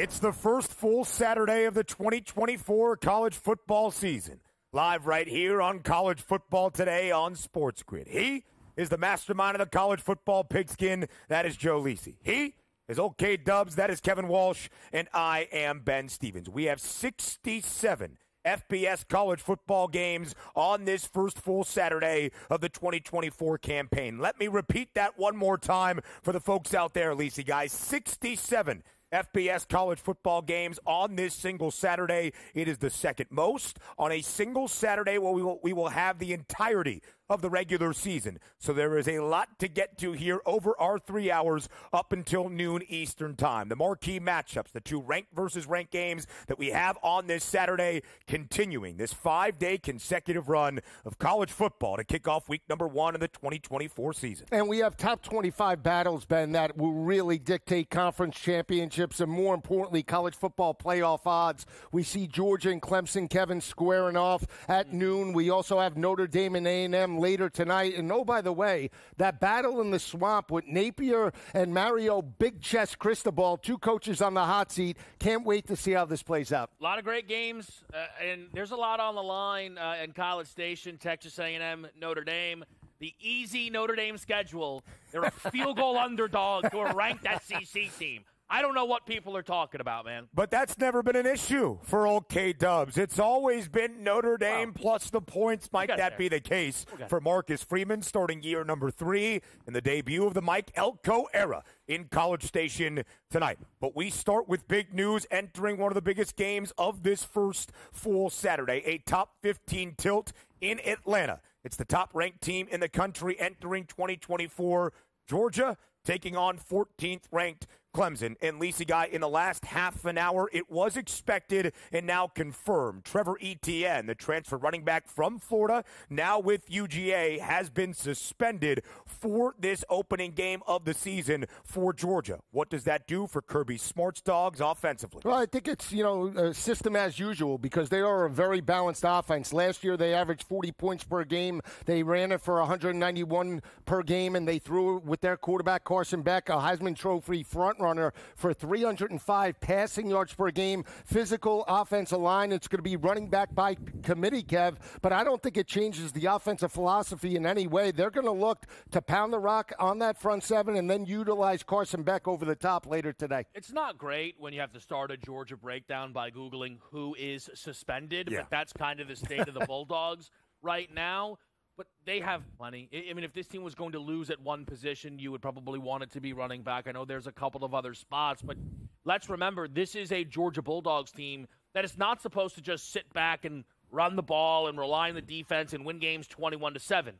It's the first full Saturday of the 2024 college football season. Live right here on College Football Today on SportsGrid. He is the mastermind of the college football pigskin. That is Joe Lisi. He is OK Dubs. That is Kevin Walsh. And I am Ben Stevens. We have 67 FBS college football games on this first full Saturday of the 2024 campaign. Let me repeat that one more time for the folks out there, Lisi, guys. 67 FBS college football games on this single Saturday. It is the second most on a single Saturday where we will have the entirety of the regular season. So there is a lot to get to here over our 3 hours up until noon Eastern time. The marquee matchups, the two ranked versus ranked games that we have on this Saturday, continuing this 5-day consecutive run of college football to kick off week number 1 of the 2024 season. And we have top 25 battles, Ben, that will really dictate conference championships and, more importantly, college football playoff odds. We see Georgia and Clemson, Kevin, squaring off at noon. We also have Notre Dame and A&M later tonight. And oh, by the way, that battle in the swamp with Napier and Mario Big Chest Cristobal, two coaches on the hot seat. Can't wait to see how this plays out. A lot of great games, and there's a lot on the line in College Station, Texas A&M, Notre Dame. The easy Notre Dame schedule. They're a field goal underdog to a ranked SEC team. I don't know what people are talking about, man. But that's never been an issue for old K-Dubs. It's always been Notre Dame plus the points. Might that be the case for Marcus Freeman starting year number 3 in the debut of the Mike Elko era in College Station tonight? But we start with big news entering one of the biggest games of this first full Saturday, a top 15 tilt in Atlanta. It's the top-ranked team in the country entering 2024. Georgia taking on 14th-ranked Clemson. And Lisi, guy, in the last half an hour, it was expected and now confirmed. Trevor Etienne, the transfer running back from Florida, now with UGA, has been suspended for this opening game of the season for Georgia. What does that do for Kirby Smart's Dogs offensively? Well, I think it's, a system as usual because they are a very balanced offense. Last year, they averaged 40 points per game. They ran it for 191 per game, and they threw with their quarterback, Carson Beck, a Heisman Trophy front runner for 305 passing yards per game. Physical offensive line. It's going to be running back by committee, Kev, but I don't think it changes the offensive philosophy in any way. They're going to look to pound the rock on that front seven and then utilize Carson Beck over the top later today. It's not great when you have to start a Georgia breakdown by Googling who is suspended, but that's kind of the state of the Bulldogs right now. But they have plenty. I mean, if this team was going to lose at one position, you would probably want it to be running back. I know there's a couple of other spots, but let's remember, this is a Georgia Bulldogs team that is not supposed to just sit back and run the ball and rely on the defense and win games 21-7.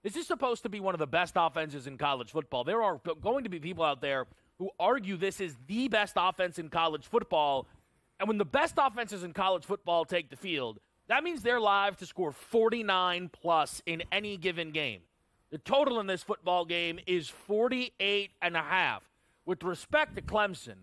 This is supposed to be one of the best offenses in college football. There are going to be people out there who argue this is the best offense in college football. And when the best offenses in college football take the field, that means they're live to score 49-plus in any given game. The total in this football game is 48.5. With respect to Clemson,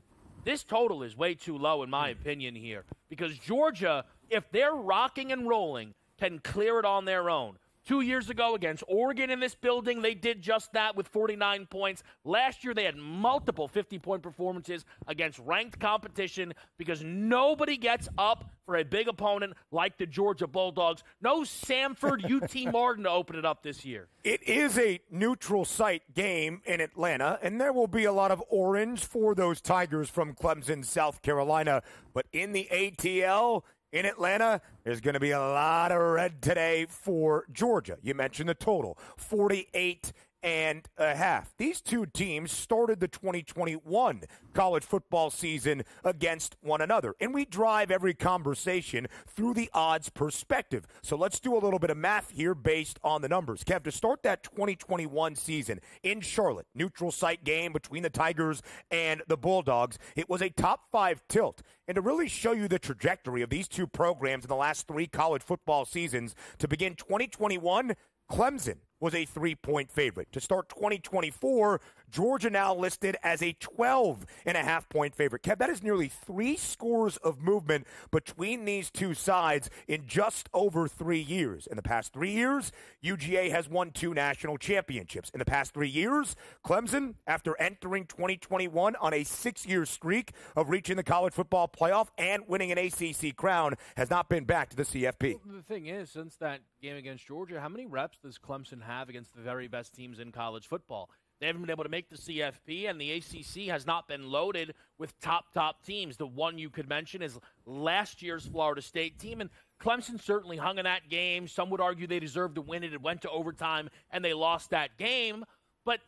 this total is way too low in my opinion here because Georgia, if they're rocking and rolling, can clear it on their own. 2 years ago against Oregon in this building, they did just that with 49 points. Last year, they had multiple 50-point performances against ranked competition because nobody gets up for a big opponent like the Georgia Bulldogs. No Samford, UT Martin to open it up this year. It is a neutral site game in Atlanta, and there will be a lot of orange for those Tigers from Clemson, South Carolina. But in the ATL, in Atlanta, there's going to be a lot of red today for Georgia. You mentioned the total, 48.5. These two teams started the 2021 college football season against one another. And we drive every conversation through the odds perspective. So let's do a little bit of math here based on the numbers. Kev, to start that 2021 season in Charlotte, neutral site game between the Tigers and the Bulldogs, it was a top 5 tilt. And to really show you the trajectory of these two programs in the last 3 college football seasons, to begin 2021, Clemson was a 3-point favorite. To start 2024, Georgia now listed as a 12.5-point favorite. Kev, that is nearly 3 scores of movement between these two sides in just over 3 years. In the past 3 years, UGA has won 2 national championships. In the past 3 years, Clemson, after entering 2021 on a 6-year streak of reaching the college football playoff and winning an ACC crown, has not been back to the CFP. Well, the thing is, since that game against Georgia, how many reps does Clemson have against the very best teams in college football? They haven't been able to make the CFP, and the ACC has not been loaded with top teams. The one you could mention is last year's Florida State team, and Clemson certainly hung in that game. Some would argue they deserved to win it. It went to overtime, and they lost that game. But,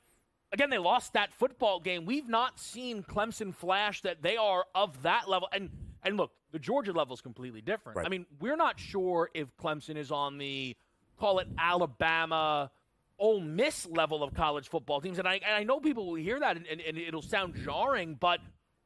again, they lost that football game. We've not seen Clemson flash that they are of that level. And look, the Georgia level is completely different. Right. I mean, we're not sure if Clemson is on the, call it Alabama, Ole Miss level of college football teams. And I know people will hear that, and it'll sound jarring, but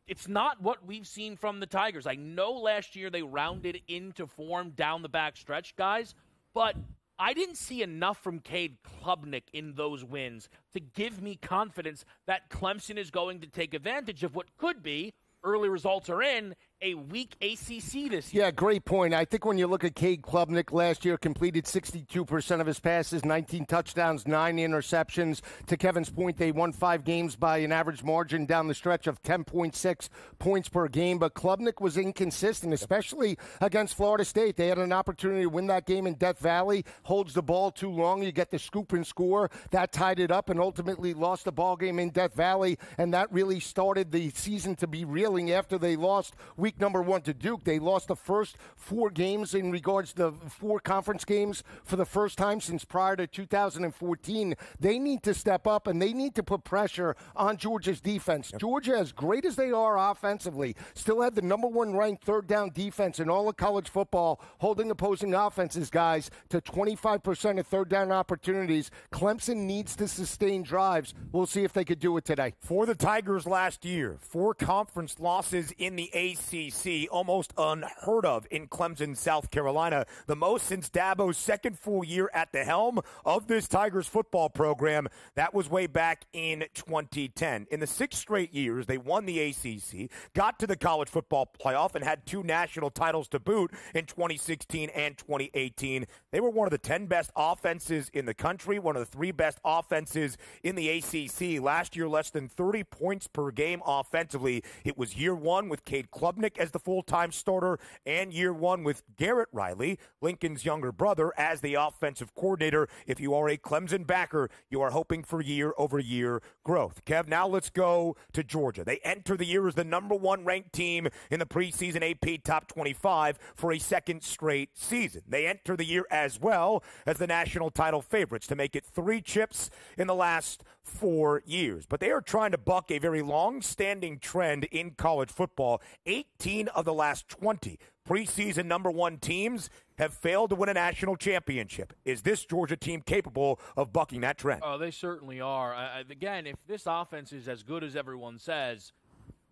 it's not what we've seen from the Tigers. I know last year they rounded into form down the back stretch, guys, but I didn't see enough from Cade Klubnik in those wins to give me confidence that Clemson is going to take advantage of what could be, early results are in, a weak ACC this year. Yeah, great point. I think when you look at Cade Klubnik last year, completed 62% of his passes, 19 touchdowns, 9 interceptions. To Kevin's point, they won 5 games by an average margin down the stretch of 10.6 points per game. But Klubnik was inconsistent, especially against Florida State. They had an opportunity to win that game in Death Valley. Holds the ball too long. You get the scoop and score. That tied it up and ultimately lost the ball game in Death Valley. And that really started the season to be reeling after they lost week number 1 to Duke. They lost the first 4 games in regards to 4 conference games for the first time since prior to 2014. They need to step up, and they need to put pressure on Georgia's defense. Georgia, as great as they are offensively, still had the number 1 ranked third down defense in all of college football, holding opposing offenses, guys, to 25% of third down opportunities. Clemson needs to sustain drives. We'll see if they could do it today. For the Tigers last year, 4 conference losses in the ACC, almost unheard of in Clemson, South Carolina. The most since Dabo's second full year at the helm of this Tigers football program. That was way back in 2010. In the 6 straight years, they won the ACC, got to the college football playoff, and had 2 national titles to boot in 2016 and 2018. They were one of the 10 best offenses in the country, one of the 3 best offenses in the ACC. Last year, less than 30 points per game offensively. It was year 1 with Cade Klubnik as the full-time starter, and year 1 with Garrett Riley, Lincoln's younger brother, as the offensive coordinator. If you are a Clemson backer, you are hoping for year-over-year growth. Kev, now let's go to Georgia. They enter the year as the number 1 ranked team in the preseason AP Top 25 for a second straight season. They enter the year as well as the national title favorites to make it 3 chips in the last 4 years. But they are trying to buck a very long-standing trend in college football. 18 of the last 20 preseason number 1 teams have failed to win a national championship. Is this Georgia team capable of bucking that trend? Oh, they certainly are. Again, if this offense is as good as everyone says,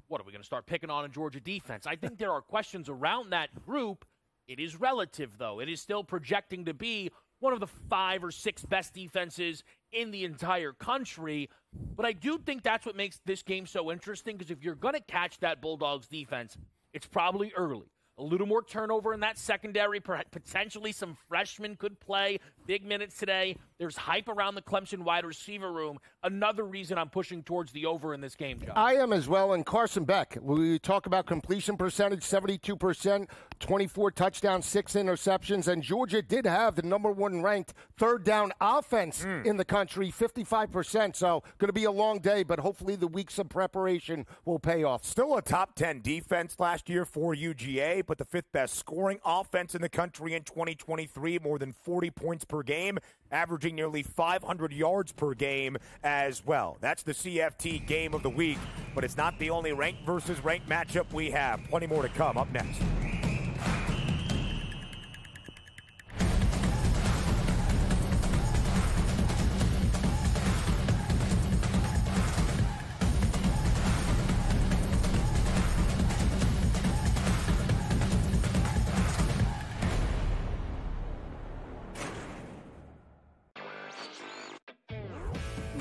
what, are we going to start picking on a Georgia defense? I think there are questions around that group. It is relative, though. It is still projecting to be one of the 5 or 6 best defenses in the entire country. But I do think that's what makes this game so interesting, because if you're going to catch that Bulldogs defense, it's probably early. A little more turnover in that secondary. Potentially some freshmen could play big minutes today. There's hype around the Clemson wide receiver room. Another reason I'm pushing towards the over in this game, Joe. I am as well. And Carson Beck, we talk about completion percentage, 72%, 24 touchdowns, 6 interceptions. And Georgia did have the number 1 ranked third down offense in the country, 55%. So going to be a long day, but hopefully the weeks of preparation will pay off. Still a top 10 defense last year for UGA, but the 5th best scoring offense in the country in 2023, more than 40 points per game, averaging nearly 500 yards per game as well. That's the CFT game of the week, but it's not the only ranked versus ranked matchup we have. Plenty more to come up next.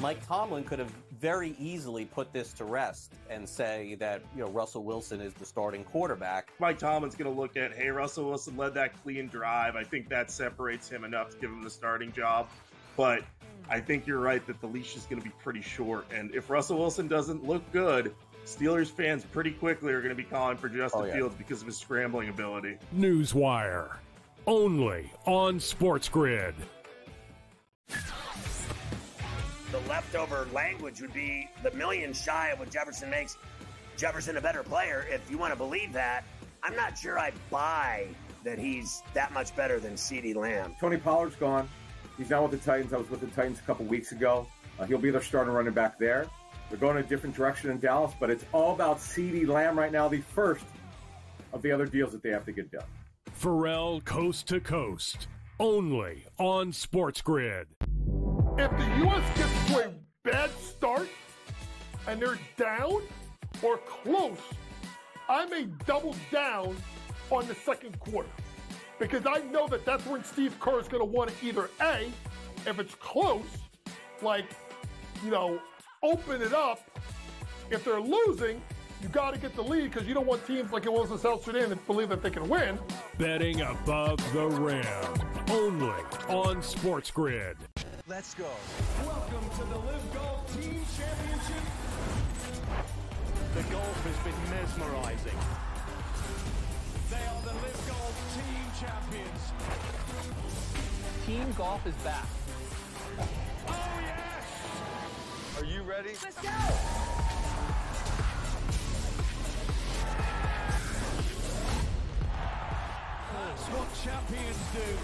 Mike Tomlin could have very easily put this to rest and say that, Russell Wilson is the starting quarterback. Mike Tomlin's going to look at, hey, Russell Wilson led that clean drive. I think that separates him enough to give him the starting job. But I think you're right that the leash is going to be pretty short. And if Russell Wilson doesn't look good, Steelers fans pretty quickly are going to be calling for Justin Fields because of his scrambling ability. Newswire, only on SportsGrid. The leftover language would be the million shy of what Jefferson makes Jefferson a better player. If you want to believe that, I'm not sure I buy that he's that much better than CeeDee Lamb. Tony Pollard's gone. He's now with the Titans. I was with the Titans a couple weeks ago. He'll be their starting running back there. They're going a different direction in Dallas, but it's all about CeeDee Lamb right now, the first of the other deals that they have to get done. Pharrell Coast to Coast, only on SportsGrid. If the U.S. gets to a bad start and they're down or close, I may double down on the second quarter because I know that that's when Steve Kerr is going to want to either A, if it's close, open it up. If they're losing, you got to get the lead because you don't want teams like it was in South Sudan that believe that they can win. Betting above the rim, only on SportsGrid. Let's go. Welcome to the Live Golf Team Championship. The golf has been mesmerizing. They are the Live Golf Team Champions. Team golf is back. Oh, yes! Are you ready? Let's go! That's what champions do.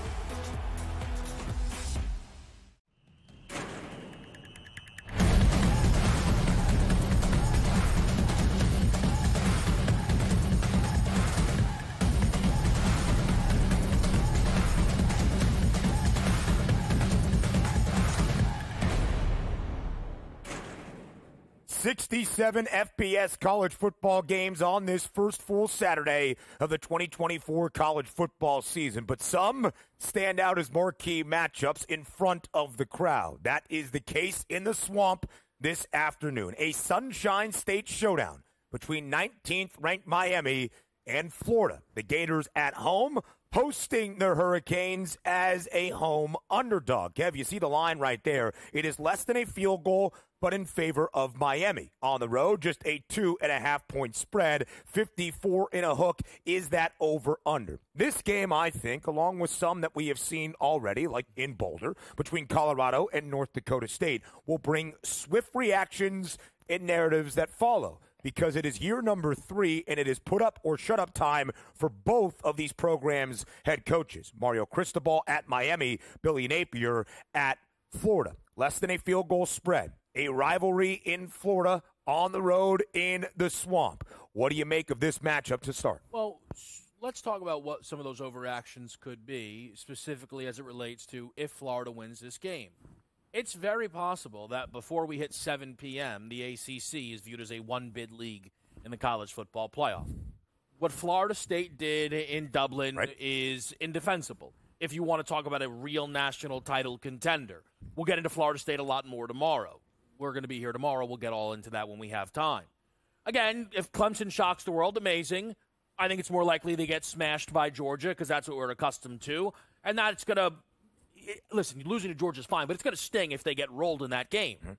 67 FBS college football games on this first full Saturday of the 2024 college football season, but some stand out as marquee matchups in front of the crowd. That is the case in the Swamp this afternoon. A Sunshine State showdown between 19th ranked Miami and Florida. The Gators at home, hosting the Hurricanes as a home underdog. Kev, you see the line right there. It is less than a field goal, but in favor of Miami. On the road, just a 2.5-point spread. 54 in a hook is that over-under. This game, I think, along with some that we have seen already, like in Boulder, between Colorado and North Dakota State, will bring swift reactions and narratives that follow, because it is year number 3, and it is put up or shut up time for both of these programs' head coaches. Mario Cristobal at Miami, Billy Napier at Florida. Less than a field goal spread. A rivalry in Florida, on the road in the Swamp. What do you make of this matchup to start? Well, let's talk about what some of those overreactions could be, specifically as it relates to if Florida wins this game. It's very possible that before we hit 7 p.m., the ACC is viewed as a one-bid league in the college football playoff. What Florida State did in Dublin is indefensible. If you want to talk about a real national title contender, we'll get into Florida State a lot more tomorrow. We're going to be here tomorrow. We'll get all into that when we have time. Again, if Clemson shocks the world, amazing. I think it's more likely they get smashed by Georgia because that's what we're accustomed to. And that's going to – listen, losing to Georgia is fine, but it's going to sting if they get rolled in that game. Mm-hmm.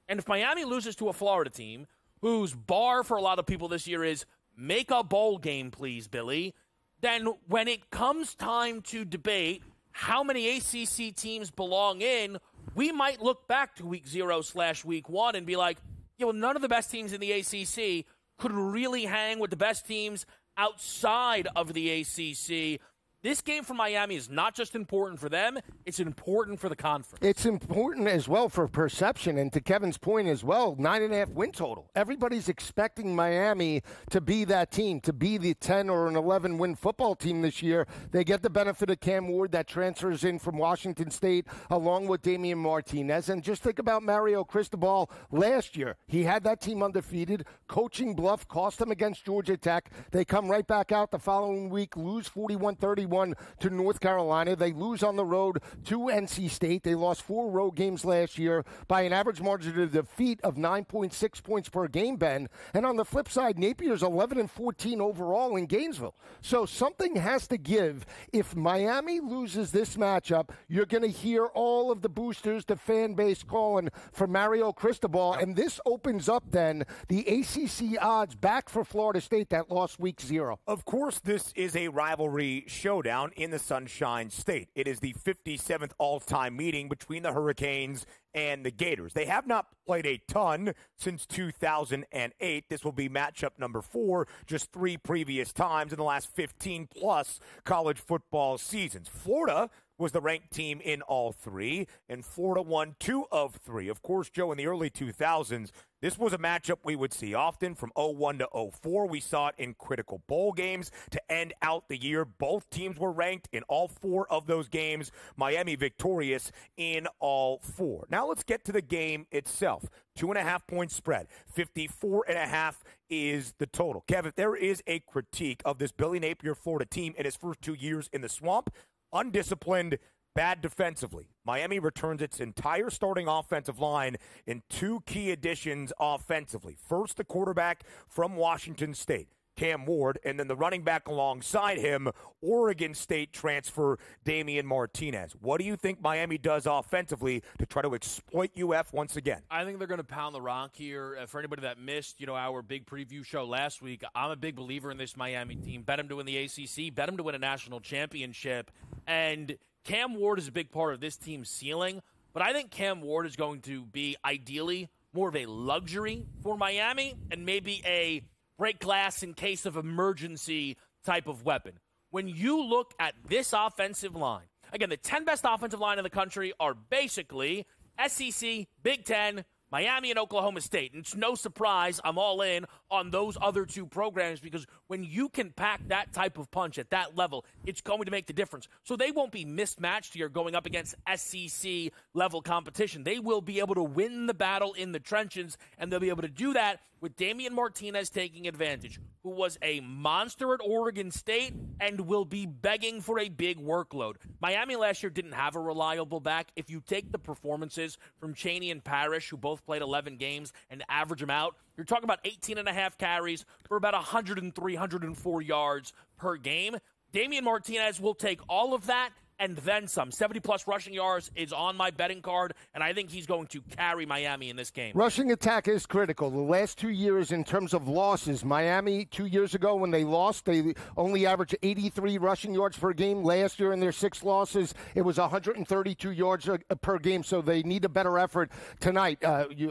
And if Miami loses to a Florida team whose bar for a lot of people this year is make a bowl game, please, Billy, then when it comes time to debate how many ACC teams belong in – we might look back to week 0/week 1 and be like, none of the best teams in the ACC could really hang with the best teams outside of the ACC. This game for Miami is not just important for them, it's important for the conference. It's important as well for perception, and to Kevin's point as well, 9.5 win total. Everybody's expecting Miami to be that team, to be the 10 or an 11 win football team this year. They get the benefit of Cam Ward that transfers in from Washington State along with Damian Martinez. And just think about Mario Cristobal last year. He had that team undefeated. Coaching bluff cost them against Georgia Tech. They come right back out the following week, lose 41-31 31 to North Carolina. They lose on the road to NC State. They lost 4 road games last year by an average margin of defeat of 9.6 points per game, Ben. And on the flip side, Napier's 11-14 overall in Gainesville. So something has to give. If Miami loses this matchup, you're going to hear all of the boosters, the fan base calling for Mario Cristobal. And this opens up then the ACC odds back for Florida State that lost week 0. Of course, this is a rivalry showdown in the Sunshine State. It is the 57th all-time meeting between the Hurricanes and the Gators. They have not played a ton since 2008. This will be matchup number 4, just 3 previous times in the last 15-plus college football seasons. Florida was the ranked team in all 3, and Florida won 2 of 3. Of course, Joe, in the early 2000s, this was a matchup we would see often from 01 to 04. We saw it in critical bowl games to end out the year. Both teams were ranked in all 4 of those games. Miami victorious in all 4. Now let's get to the game itself. 2.5-point spread. 54.5 is the total. Kev, if there is a critique of this Billy Napier Florida team in his first 2 years in the swamp, undisciplined, bad defensively. Miami returns its entire starting offensive line in 2 key additions offensively. First, the quarterback from Washington State, Cam Ward, and then the running back alongside him, Oregon State transfer Damian Martinez. What do you think Miami does offensively to try to exploit UF once again? I think they're going to pound the rock here. For anybody that missed, our big preview show last week, I'm a big believer in this Miami team. Bet them to win the ACC, bet them to win a national championship, and Cam Ward is a big part of this team's ceiling, but I think Cam Ward is going to be ideally more of a luxury for Miami and maybe a break glass in case of emergency type of weapon. When you look at this offensive line, again, the 10 best offensive line in the country are basically SEC, Big Ten, Miami, and Oklahoma State. And it's no surprise I'm all in on those other 2 programs because when you can pack that type of punch at that level, it's going to make the difference. So they won't be mismatched here going up against SEC-level competition. They will be able to win the battle in the trenches, and they'll be able to do that with Damian Martinez taking advantage, who was a monster at Oregon State and will be begging for a big workload. Miami last year didn't have a reliable back. If you take the performances from Chaney and Parrish, who both played 11 games, and average them out, you're talking about 18.5 carries for about 103, 104 yards per game. Damian Martinez will take all of that and then some. 70-plus rushing yards is on my betting card, and I think he's going to carry Miami in this game. Rushing attack is critical. The last 2 years in terms of losses, Miami 2 years ago when they lost, they only averaged 83 rushing yards per game. Last year in their 6 losses, it was 132 yards per game, so they need a better effort tonight.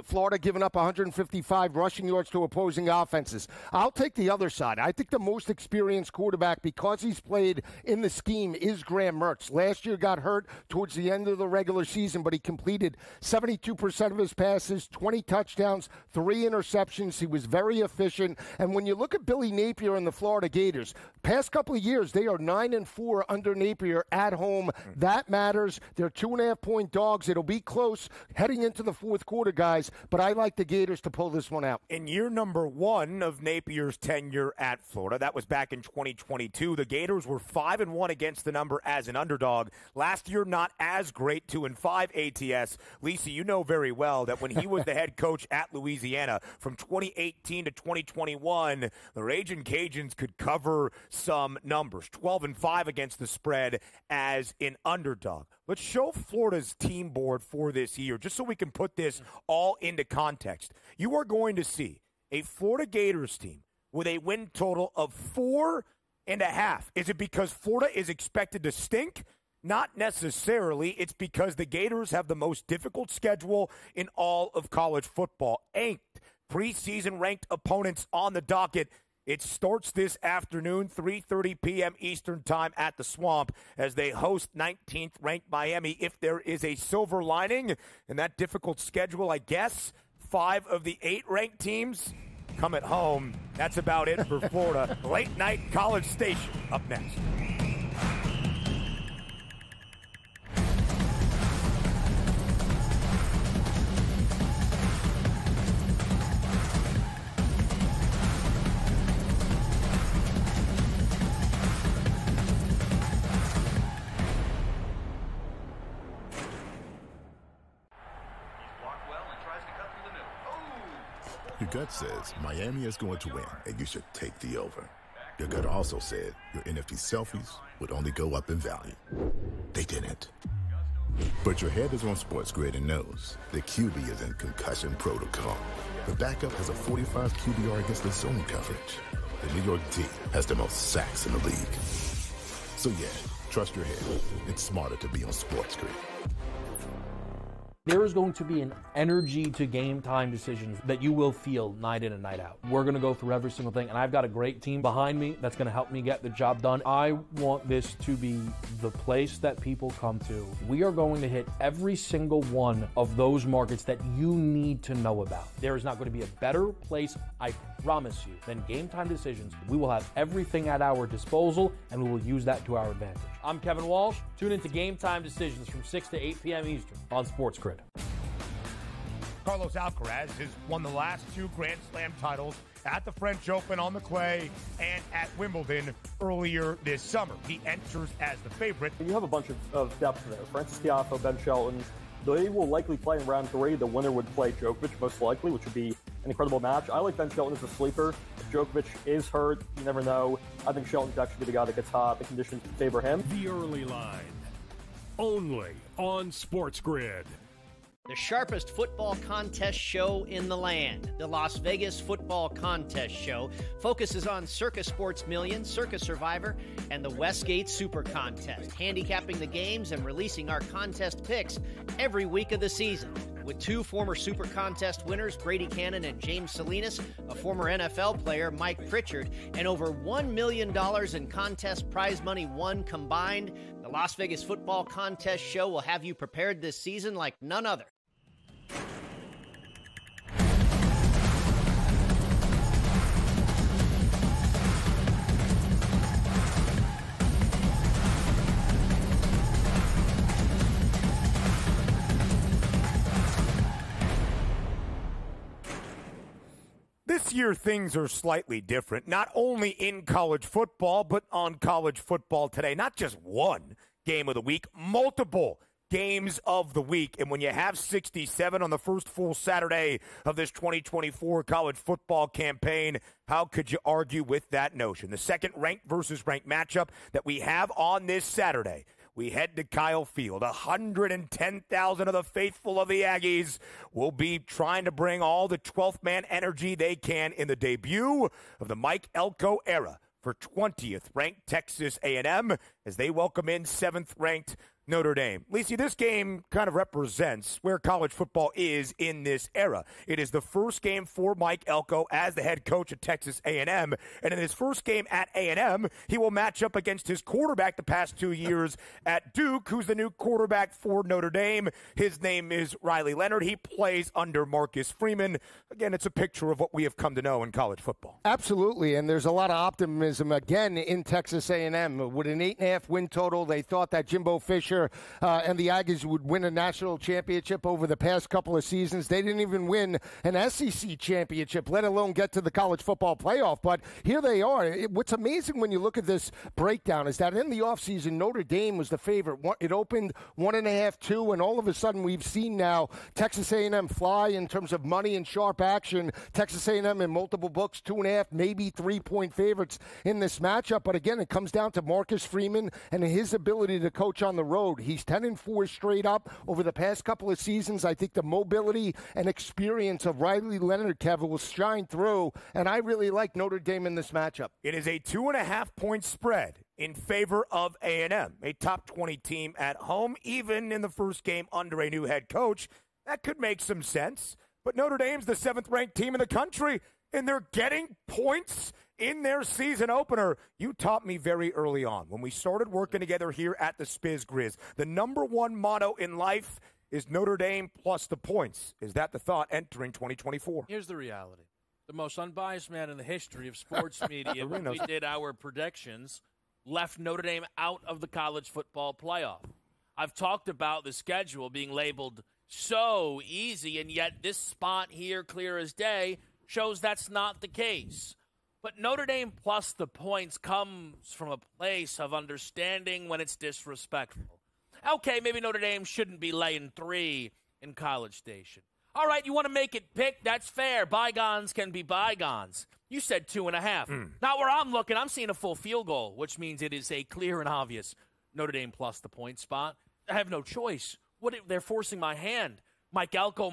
Florida giving up 155 rushing yards to opposing offenses. I'll take the other side. I think the most experienced quarterback, because he's played in the scheme, is Graham Mertz. Last year got hurt towards the end of the regular season, but he completed 72% of his passes, 20 touchdowns, 3 interceptions. He was very efficient. And when you look at Billy Napier and the Florida Gators, past couple of years, they are 9-4 under Napier at home. That matters. They're 2.5-point dogs. It'll be close heading into the 4th quarter, guys, but I like the Gators to pull this one out. In year number 1 of Napier's tenure at Florida, that was back in 2022, the Gators were 5-1 against the number as an underdog. Last year, not as great, 2-5 ATS. Lisi, you know very well that when he was the head coach at Louisiana from 2018 to 2021, the Ragin' Cajuns could cover some numbers. 12-5 against the spread as an underdog. Let's show Florida's team board for this year, just so we can put this all into context. You are going to see a Florida Gators team with a win total of 4.5. Is it because Florida is expected to stink? Not necessarily. It's because the Gators have the most difficult schedule in all of college football. 8 preseason ranked opponents on the docket. It starts this afternoon, 3:30 p.m. Eastern time at the Swamp as they host 19th ranked Miami. If there is a silver lining in that difficult schedule, I guess 5 of the 8 ranked teams come at home. That's about it for Florida. Late night College Station up next. Your gut says Miami is going to win, and you should take the over. Your gut also said your NFT selfies would only go up in value. They didn't. But your head is on SportsGrid and knows the QB is in concussion protocol. The backup has a 45 QBR against the zone coverage. The New York D has the most sacks in the league. So yeah, trust your head. It's smarter to be on SportsGrid. There is going to be an energy to game time decisions that you will feel night in and night out. We're going to go through every single thing, and I've got a great team behind me that's going to help me get the job done. I want this to be the place that people come to. We are going to hit every single one of those markets that you need to know about. There is not going to be a better place, I promise you, than Game Time Decisions. We will have everything at our disposal, and we will use that to our advantage. I'm Kevin Walsh. Tune into Game Time Decisions from 6 to 8 p.m. Eastern on SportsGrid. Carlos Alcaraz has won the last 2 Grand Slam titles at the French Open on the clay and at Wimbledon earlier this summer. He enters as the favorite. You have a bunch of depth there. Francis Tiafoe, Ben Shelton. They will likely play in round 3. The winner would play Djokovic, most likely, which would be an incredible match. I like Ben Shelton as a sleeper. If Djokovic is hurt, you never know. I think Shelton could actually be the guy that gets hot. The conditions favor him. The early line, only on SportsGrid. The sharpest football contest show in the land, the Las Vegas Football Contest Show, focuses on Circus Sports Million, Circus Survivor, and the Westgate Super Contest, handicapping the games and releasing our contest picks every week of the season. With 2 former Super Contest winners, Brady Cannon and James Salinas, a former NFL player, Mike Pritchard, and over $1 million in contest prize money won combined, the Las Vegas Football Contest Show will have you prepared this season like none other. This year, things are slightly different, not only in college football, but on College Football Today. Not just one game of the week, multiple games of the week. And when you have 67 on the first full Saturday of this 2024 college football campaign, how could you argue with that notion? The second ranked versus ranked matchup that we have on this Saturday. We head to Kyle Field. 110,000 of the faithful of the Aggies will be trying to bring all the 12th man energy they can in the debut of the Mike Elko era for 20th ranked Texas A&M as they welcome in 7th ranked Notre Dame. Lisi, this game kind of represents where college football is in this era. It is the first game for Mike Elko as the head coach at Texas A&M, and in his first game at A&M, he will match up against his quarterback the past 2 years at Duke, who's the new quarterback for Notre Dame. His name is Riley Leonard. He plays under Marcus Freeman. Again, it's a picture of what we have come to know in college football. Absolutely, and there's a lot of optimism, again, in Texas A&M. With an 8.5 win total, they thought that Jimbo Fisher and the Aggies would win a national championship over the past couple of seasons. They didn't even win an SEC championship, let alone get to the college football playoff. But here they are. What's amazing when you look at this breakdown is that in the offseason, Notre Dame was the favorite. It opened 1.5, 2, and all of a sudden we've seen now Texas A&M fly in terms of money and sharp action. Texas A&M in multiple books, 2.5, maybe 3-point favorites in this matchup. But again, it comes down to Marcus Freeman and his ability to coach on the road. He's 10-4 straight up over the past couple of seasons. I think the mobility and experience of Riley Leonard, Kevin, will shine through, and I really like Notre Dame in this matchup. It is a 2.5-point spread in favor of A&M, a top 20 team at home, even in the first game under a new head coach. That could make some sense, but Notre Dame's the 7th-ranked team in the country, and they're getting points in their season opener. You taught me very early on when we started working together here at the SportsGrid. The number one motto in life is Notre Dame plus the points. Is that the thought entering 2024? Here's the reality. The most unbiased man in the history of sports media, when we did our predictions, left Notre Dame out of the college football playoff. I've talked about the schedule being labeled so easy, and yet this spot here, clear as day, shows that's not the case. But Notre Dame plus the points comes from a place of understanding when it's disrespectful. Okay, maybe Notre Dame shouldn't be laying 3 in College Station. All right, you want to make it pick? That's fair. Bygones can be bygones. You said 2.5. Not where I'm looking. I'm seeing a full field goal, which means it is a clear and obvious Notre Dame plus the point spot. I have no choice. They're forcing my hand. Mike Elko.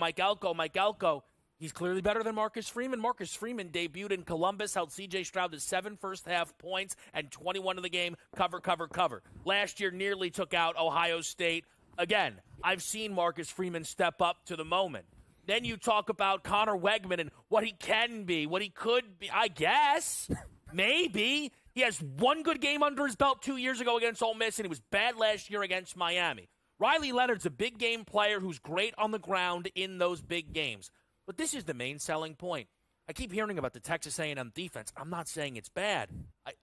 He's clearly better than Marcus Freeman. Marcus Freeman debuted in Columbus, held C.J. Stroud to 7 first-half points and 21 in the game, cover. Last year nearly took out Ohio State. Again, I've seen Marcus Freeman step up to the moment. Then you talk about Connor Wegman and what he can be, what he could be, I guess. Maybe. He has one good game under his belt 2 years ago against Ole Miss, and he was bad last year against Miami. Riley Leonard's a big game player who's great on the ground in those big games. But this is the main selling point. I keep hearing about the Texas A&M defense. I'm not saying it's bad.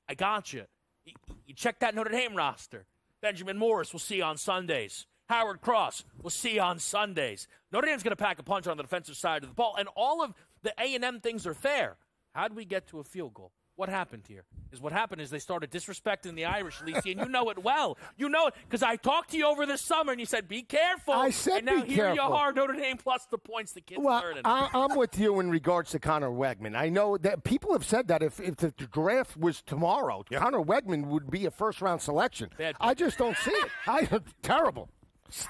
I got you. You check that Notre Dame roster. Benjamin Morris, we'll see you on Sundays. Howard Cross, we'll see you on Sundays. Notre Dame's going to pack a punch on the defensive side of the ball, and all of the A&M things are fair. How did we get to a field goal? What happened here? What happened is they started disrespecting the Irish, Lisi, and you know it well. You know it because I talked to you over the summer, and you said, be careful. I said and now be here careful. you are, Notre Dame plus the points the kids learning. I'm with you in regards to Connor Wegman. I know that people have said that if the draft was tomorrow, Connor Wegman would be a first-round selection. I just don't see it. Terrible.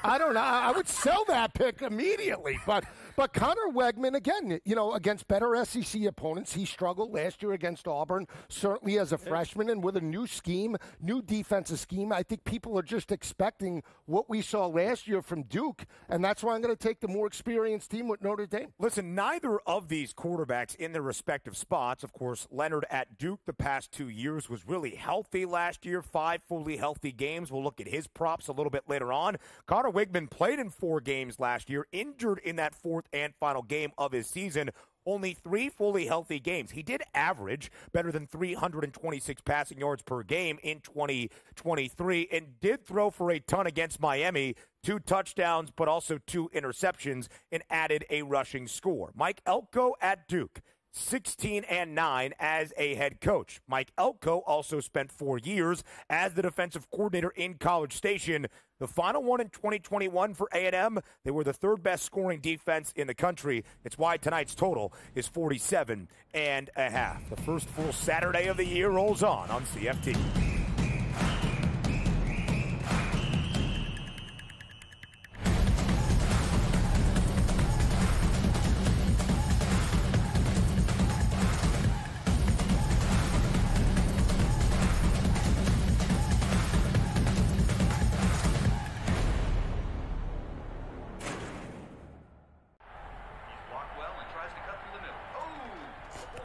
I don't know. I would sell that pick immediately. But Connor Wegman, again, against better SEC opponents, he struggled last year against Auburn, certainly as a freshman. And with a new scheme, new defensive scheme, I think people are just expecting what we saw last year from Duke. And that's why I'm going to take the more experienced team with Notre Dame. Listen, neither of these quarterbacks in their respective spots, of course, Leonard at Duke the past 2 years was really healthy last year, 5 fully healthy games. We'll look at his props a little bit later on. Connor Wegman played in 4 games last year, injured in that 4th and final game of his season. Only 3 fully healthy games. He did average better than 326 passing yards per game in 2023 and did throw for a ton against Miami, 2 touchdowns, but also 2 interceptions, and added a rushing score. Mike Elko at Duke, 16-9 as a head coach. Mike Elko also spent 4 years as the defensive coordinator in College Station. The final one in 2021 for A&M, they were the 3rd best scoring defense in the country. It's why tonight's total is 47.5. The first full Saturday of the year rolls on CFT.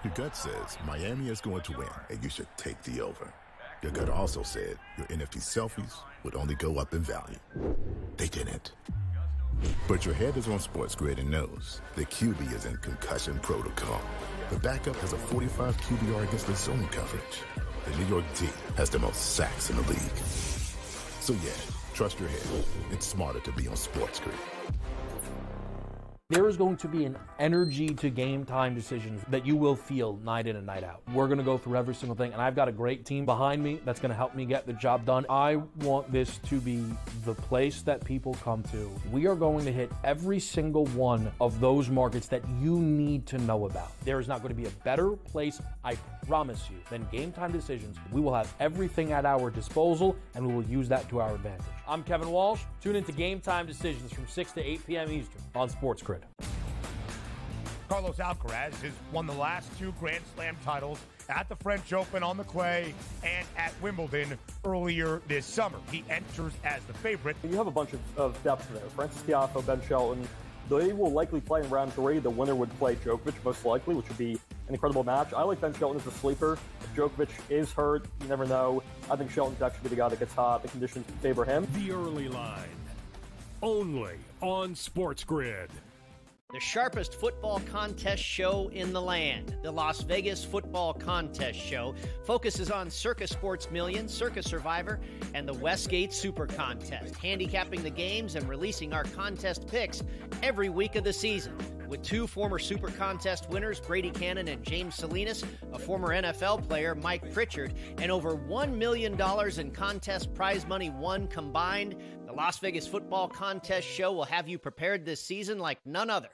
Your gut says Miami is going to win, and you should take the over. Your gut also said your NFT selfies would only go up in value. They didn't. But your head is on SportsGrid and knows the QB is in concussion protocol. The backup has a 45 QBR against the zone coverage. The New York D has the most sacks in the league. So yeah, trust your head. It's smarter to be on SportsGrid. There is going to be an energy to game time decisions that you will feel night in and night out. We're going to go through every single thing, and I've got a great team behind me that's going to help me get the job done. I want this to be the place that people come to. We are going to hit every single one of those markets that you need to know about. There is not going to be a better place, I promise you, than Game Time Decisions. We will have everything at our disposal, and we will use that to our advantage. I'm Kevin Walsh. Tune into Game Time Decisions from 6 to 8 p.m. Eastern on SportsGrid. Carlos Alcaraz has won the last 2 Grand Slam titles at the French Open on the clay and at Wimbledon earlier this summer. He enters as the favorite. You have a bunch of depth there. Francis Tiafoe, Ben Shelton. They will likely play in round 3. The winner would play Djokovic, most likely, which would be an incredible match. I like Ben Shelton as a sleeper. If Djokovic is hurt, you never know. I think Shelton's actually the guy that gets hot. The conditions favor him. The early line, only on SportsGrid. The sharpest football contest show in the land, the Las Vegas Football Contest Show, focuses on Circa Sports Million, Circa Survivor, and the Westgate Super Contest, handicapping the games and releasing our contest picks every week of the season. With 2 former Super Contest winners, Brady Cannon and James Salinas, a former NFL player, Mike Pritchard, and over $1 million in contest prize money won combined, the Las Vegas Football Contest Show will have you prepared this season like none other.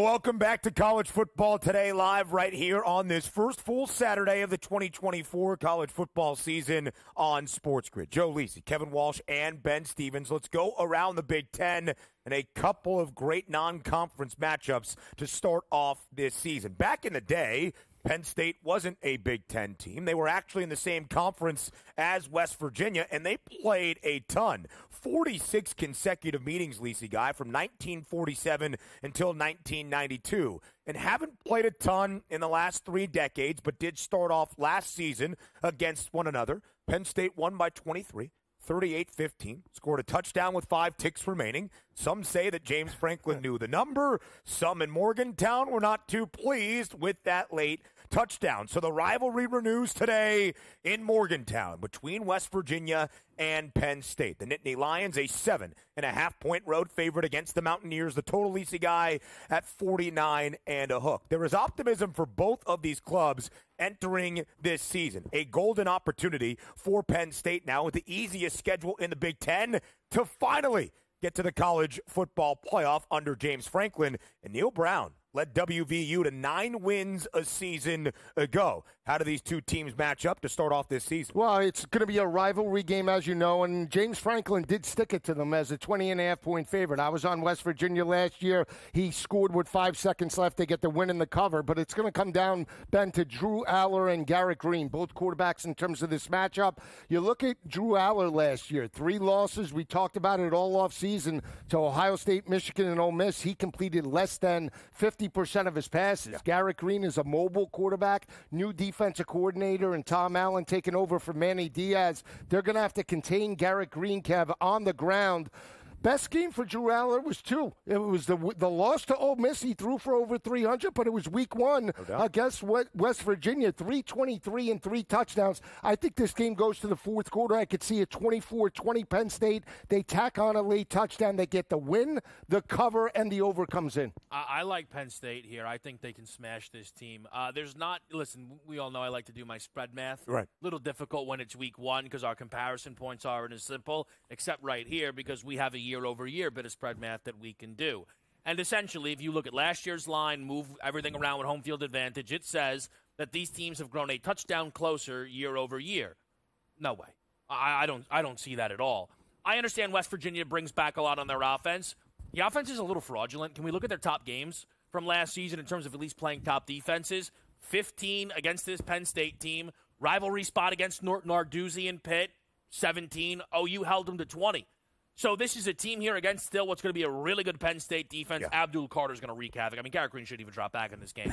Welcome back to College Football Today, live right here on this first full Saturday of the 2024 college football season on SportsGrid. Joe Lisi, Kevin Walsh, and Ben Stevens. Let's go around the Big Ten and a couple of great non-conference matchups to start off this season. Back in the day, Penn State wasn't a Big Ten team. They were actually in the same conference as West Virginia, and they played a ton. 46 consecutive meetings, Lisi Guy, from 1947 until 1992. And haven't played a ton in the last 3 decades, but did start off last season against one another. Penn State won by 23. 38-15, scored a touchdown with 5 ticks remaining. Some say that James Franklin knew the number. Some in Morgantown were not too pleased with that late touchdown. So the rivalry renews today in Morgantown between West Virginia and Penn State. The Nittany Lions, a 7.5-point road favorite against the Mountaineers. The total, Lisi Guy, at 49 and a hook. There is optimism for both of these clubs entering this season. A golden opportunity for Penn State now with the easiest schedule in the Big Ten to finally get to the college football playoff under James Franklin. And Neil Brown led WVU to 9 wins a season ago. How do these two teams match up to start off this season? Well, it's going to be a rivalry game, as you know, and James Franklin did stick it to them as a 20.5-point favorite. I was on West Virginia last year. He scored with 5 seconds left. They get the win in the cover, but it's going to come down, Ben, to Drew Aller and Garrett Green, both quarterbacks in terms of this matchup. You look at Drew Aller last year, 3 losses. We talked about it all offseason to Ohio State, Michigan, and Ole Miss. He completed less than 50% of his passes. Yeah. Garrett Green is a mobile quarterback, new defensive coordinator, and Tom Allen taking over for Manny Diaz. They're going to have to contain Garrett Green, Kev, on the ground. Best game for Drew Aller was 2. It was the loss to Ole Miss. He threw for over 300, but it was week 1 against West Virginia, 323 and 3 touchdowns. I think this game goes to the fourth quarter. I could see a 24-20 Penn State. They tack on a late touchdown. They get the win, the cover, and the over comes in. I like Penn State here. I think they can smash this team. Listen, we all know I like to do my spread math. Right. A little difficult when it's week 1 because our comparison points aren't as simple, except right here because we have a year-over-year bit of spread math that we can do. And essentially, if you look at last year's line, move everything around with home field advantage, it says that these teams have grown a touchdown closer year-over-year. No way. I don't see that at all. I understand West Virginia brings back a lot on their offense. The offense is a little fraudulent. Can we look at their top games from last season in terms of at least playing top defenses? 15 against this Penn State team. Rivalry spot against Narduzzi and Pitt, 17. OU held them to 20. So this is a team here against still what's going to be a really good Penn State defense. Yeah. Abdul Carter's going to wreak havoc. I mean, Garrett Green shouldn't even drop back in this game.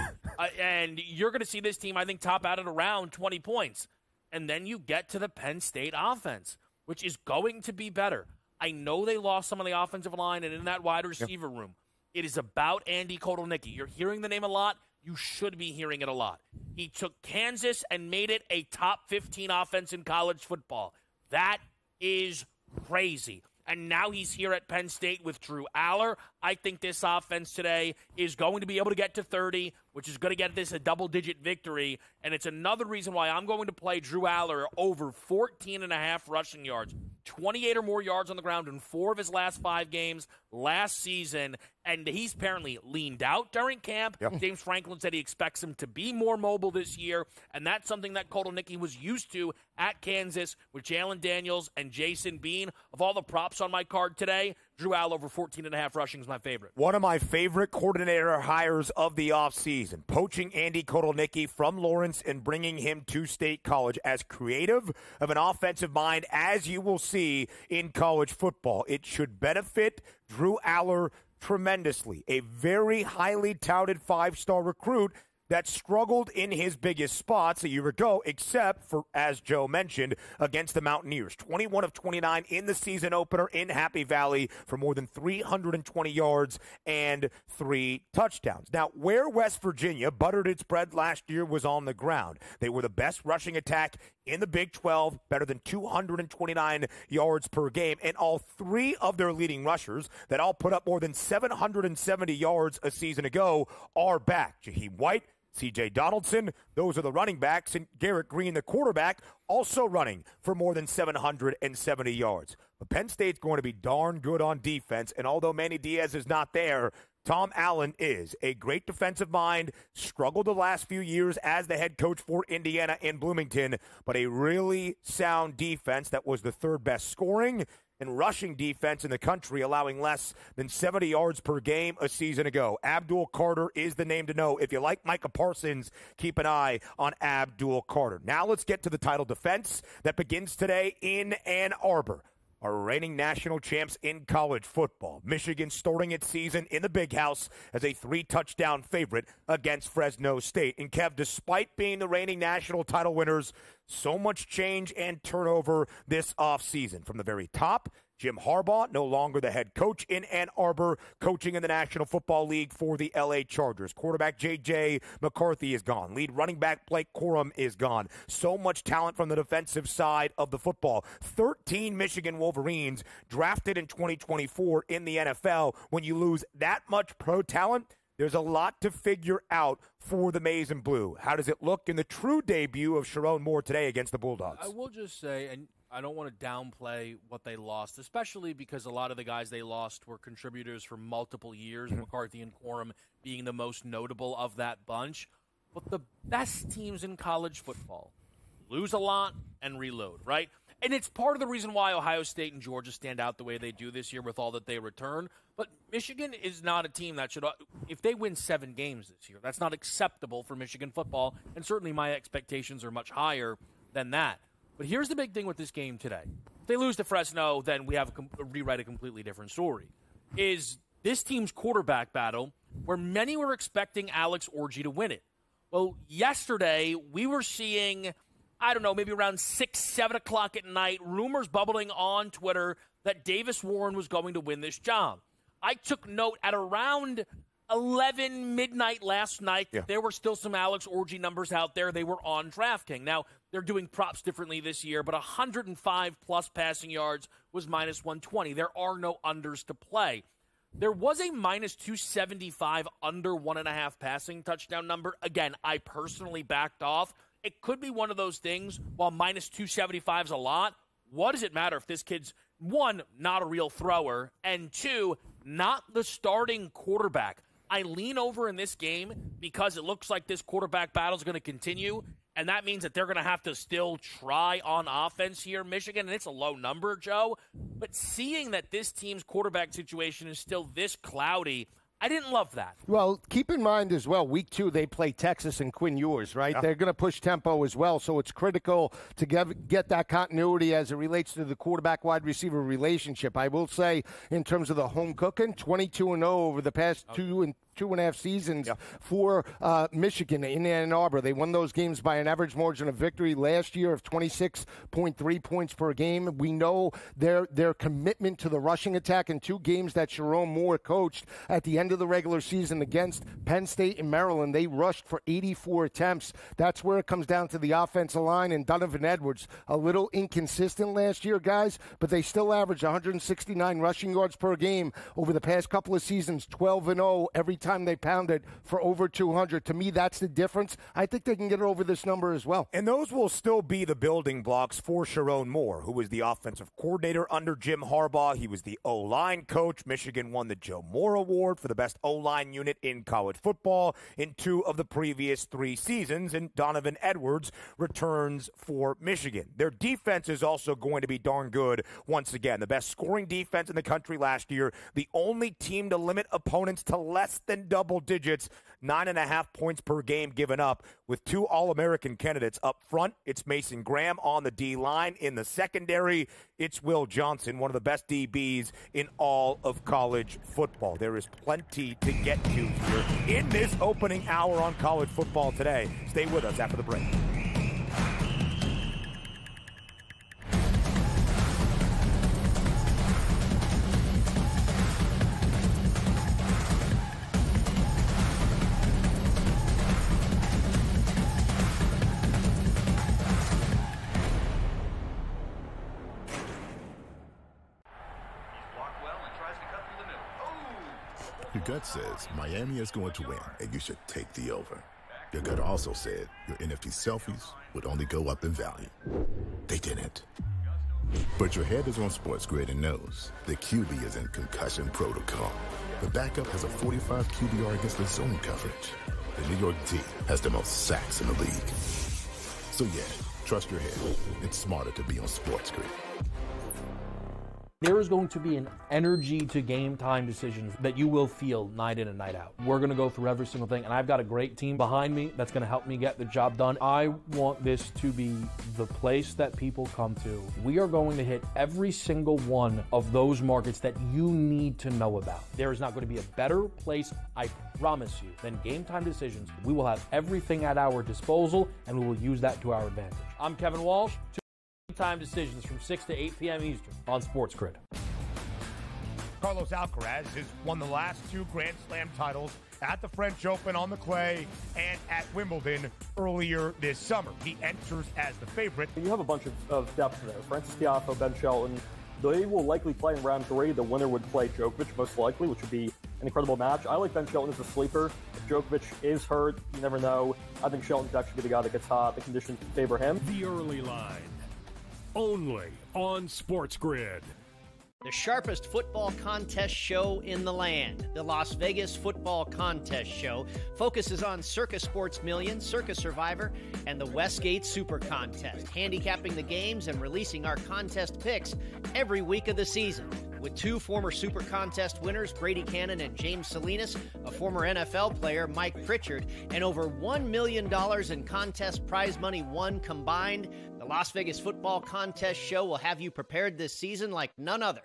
And you're going to see this team, I think, top out at around 20 points. And then you get to the Penn State offense, which is going to be better. I know they lost some of the offensive line and in that wide receiver room. It is about Andy Kotelnicki. You're hearing the name a lot. You should be hearing it a lot. He took Kansas and made it a top 15 offense in college football. That is crazy. And now he's here at Penn State with Drew Aller. I think this offense today is going to be able to get to 30, which is going to get this a double-digit victory. And it's another reason why I'm going to play Drew Aller over 14.5 rushing yards. 28 or more yards on the ground in 4 of his last 5 games last season. And he's apparently leaned out during camp. Yep. James Franklin said he expects him to be more mobile this year. And that's something that Kotelnicki was used to at Kansas with Jalen Daniels and Jason Bean. Of all the props on my card today, Drew Aller over 14.5 rushing is my favorite. One of my favorite coordinator hires of the offseason, poaching Andy Kotelnicki from Lawrence and bringing him to State College. As creative of an offensive mind as you will see in college football, it should benefit Drew Aller tremendously. A very highly touted 5-star recruit that struggled in his biggest spots a year ago, except for, as Joe mentioned, against the Mountaineers. 21 of 29 in the season opener in Happy Valley for more than 320 yards and 3 touchdowns. Now, where West Virginia buttered its bread last year was on the ground. They were the best rushing attack in the Big 12, better than 229 yards per game, and all 3 of their leading rushers that all put up more than 770 yards a season ago are back. Jaheim White, C.J. Donaldson, those are the running backs, and Garrett Green, the quarterback, also running for more than 770 yards. But Penn State's going to be darn good on defense, and although Manny Diaz is not there, Tom Allen is a great defensive mind, struggled the last few years as the head coach for Indiana in Bloomington, but a really sound defense that was the third best scoring and rushing defense in the country, allowing less than 70 yards per game a season ago. Abdul Carter is the name to know. If you like Micah Parsons, keep an eye on Abdul Carter. Now let's get to the title defense that begins today in Ann Arbor. Our reigning national champs in college football. Michigan starting its season in the Big House as a 3-touchdown favorite against Fresno State. And Kev, despite being the reigning national title winners, so much change and turnover this offseason. From the very top, Jim Harbaugh, no longer the head coach in Ann Arbor, coaching in the National Football League for the L.A. Chargers. Quarterback J.J. McCarthy is gone. Lead running back Blake Corum is gone. So much talent from the defensive side of the football. 13 Michigan Wolverines drafted in 2024 in the NFL. When you lose that much pro talent, there's a lot to figure out for the Maize and Blue. How does it look in the true debut of Sharon Moore today against the Bulldogs? I will just say, and I don't want to downplay what they lost, especially because a lot of the guys they lost were contributors for multiple years, McCarthy and Corum being the most notable of that bunch. But the best teams in college football lose a lot and reload, right? And it's part of the reason why Ohio State and Georgia stand out the way they do this year with all that they return. But Michigan is not a team that should, if they win 7 games this year, that's not acceptable for Michigan football. And certainly my expectations are much higher than that. But here's the big thing with this game today. If they lose to Fresno, then we have rewrite a completely different story. Is this team's quarterback battle where many were expecting Alex Orji to win it. Well, yesterday we were seeing, I don't know, maybe around 6, 7 o'clock at night, rumors bubbling on Twitter that Davis Warren was going to win this job. I took note at around 11 midnight last night. Yeah. There were still some Alex Orji numbers out there. They were on DraftKings. Now, they're doing props differently this year, but 105-plus passing yards was minus 120. There are no unders to play. There was a minus 275 under 1.5 passing touchdown number. Again, I personally backed off. It could be one of those things, while minus 275 is a lot, what does it matter if this kid's, 1, not a real thrower, and 2, not the starting quarterback? I lean over in this game because it looks like this quarterback battle is going to continue, and that means that they're going to have to still try on offense here, Michigan, and it's a low number, Joe. But seeing that this team's quarterback situation is still this cloudy, I didn't love that. Well, keep in mind as well, week 2, they play Texas and Quinn Ewers, right? Yeah. They're going to push tempo as well, so it's critical to get that continuity as it relates to the quarterback-wide receiver relationship. I will say, in terms of the home cooking, 22-0 over the past 2.5 seasons for Michigan in Ann Arbor. They won those games by an average margin of victory last year of 26.3 points per game. We know their commitment to the rushing attack in 2 games that Sharon Moore coached at the end of the regular season against Penn State and Maryland. They rushed for 84 attempts. That's where it comes down to the offensive line, and Donovan Edwards, a little inconsistent last year, guys, but they still averaged 169 rushing yards per game over the past couple of seasons, 12-0 every time they pounded for over 200. To me, that's the difference. I think they can get over this number as well. And those will still be the building blocks for Sharon Moore, who was the offensive coordinator under Jim Harbaugh. He was the O-line coach. Michigan won the Joe Moore Award for the best O-line unit in college football in 2 of the previous 3 seasons, and Donovan Edwards returns for Michigan. Their defense is also going to be darn good once again. The best scoring defense in the country last year, the only team to limit opponents to less than double digits, 9.5 points per game given up, with 2 All-American candidates up front. It's Mason Graham on the D-line. In the secondary, it's Will Johnson, one of the best DBs in all of college football. There is plenty to get to here in this opening hour on college football today. Stay with us after the break. Your gut says Miami is going to win, and you should take the over. Your gut also said your NFT selfies would only go up in value. They didn't. But your head is on SportsGrid and knows the QB is in concussion protocol. The backup has a 45 QBR against the zone coverage. The New York D has the most sacks in the league. So yeah, trust your head. It's smarter to be on SportsGrid. There is going to be an energy to game time decisions that you will feel night in and night out. We're going to go through every single thing, and I've got a great team behind me that's going to help me get the job done. I want this to be the place that people come to. We are going to hit every single one of those markets that you need to know about. There is not going to be a better place, I promise you, than game time decisions. We will have everything at our disposal, and we will use that to our advantage. I'm Kevin Walsh. Time decisions from 6 to 8 p.m. Eastern on SportsGrid. Carlos Alcaraz has won the last 2 Grand Slam titles at the French Open on the clay and at Wimbledon earlier this summer. He enters as the favorite. You have a bunch of depth there. Francis Tiafoe, Ben Shelton. They will likely play in round 3. The winner would play Djokovic, most likely, which would be an incredible match. I like Ben Shelton as a sleeper. If Djokovic is hurt, you never know. I think Shelton could actually be the guy that gets hot. The conditions favor him. The early line. Only on SportsGrid. The sharpest football contest show in the land, the Las Vegas Football Contest Show, focuses on Circa Sports Million, Circa Survivor, and the Westgate Super Contest, handicapping the games and releasing our contest picks every week of the season. With 2 former Super Contest winners, Brady Cannon and James Salinas, a former NFL player, Mike Pritchard, and over $1 million in contest prize money won combined, the Las Vegas Football Contest Show will have you prepared this season like none other.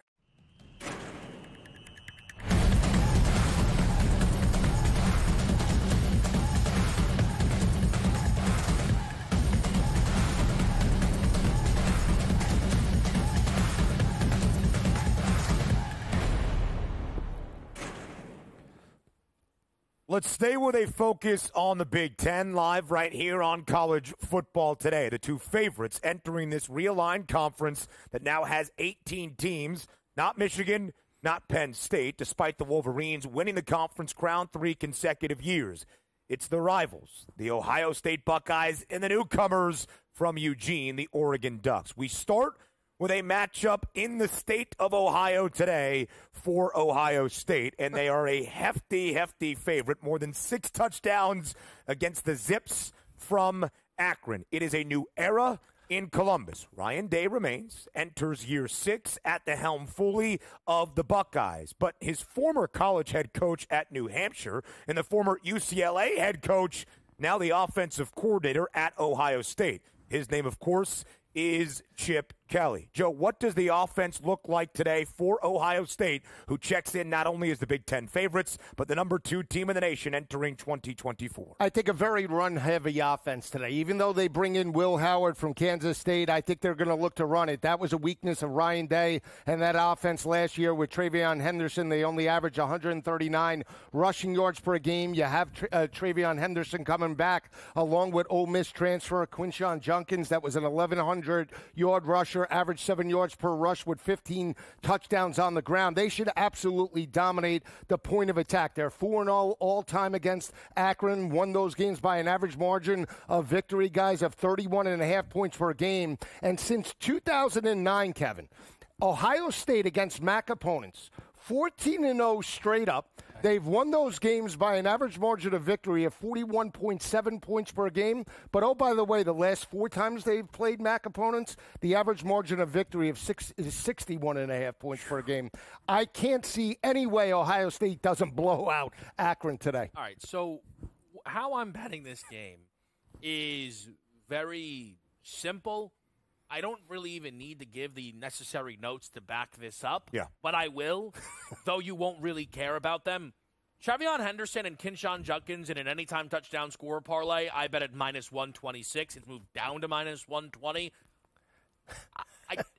Let's stay with a focus on the Big Ten, live right here on College Football Today. The 2 favorites entering this realigned conference that now has 18 teams, not Michigan, not Penn State, despite the Wolverines winning the conference crown 3 consecutive years. It's the rivals, the Ohio State Buckeyes, and the newcomers from Eugene, the Oregon Ducks. We start with a matchup in the state of Ohio today for Ohio State, and they are a hefty favorite, more than 6 touchdowns against the Zips from Akron. It is a new era in Columbus. Ryan Day remains, enters year 6 at the helm fully of the Buckeyes, but his former college head coach at New Hampshire and the former UCLA head coach, now the offensive coordinator at Ohio State. His name, of course, is Chip Kelly. Joe, what does the offense look like today for Ohio State, who checks in not only as the Big Ten favorites, but the number 2 team in the nation entering 2024? I think a very run-heavy offense today. Even though they bring in Will Howard from Kansas State, I think they're going to look to run it. That was a weakness of Ryan Day and that offense last year with Travion Henderson. They only averaged 139 rushing yards per game. You have Travion Henderson coming back, along with Ole Miss transfer Quinshon Junkins. That was an 1,100-yard rusher, averaged 7 yards per rush with 15 touchdowns on the ground. They should absolutely dominate the point of attack. They're 4-0 all-time against Akron, won those games by an average margin of victory, guys, of 31.5 points per game. And since 2009, Kevin, Ohio State against MAC opponents, 14-0 straight up. They've won those games by an average margin of victory of 41.7 points per game. But, oh, by the way, the last 4 times they've played MAC opponents, the average margin of victory of is 61.5 points per game. I can't see any way Ohio State doesn't blow out Akron today. All right, so how I'm betting this game is very simple. I don't really even need to give the necessary notes to back this up. Yeah. But I will, though you won't really care about them. Travion Henderson and Quinshon Junkins in an anytime touchdown scorer parlay, I bet at minus 126. It's moved down to minus 120.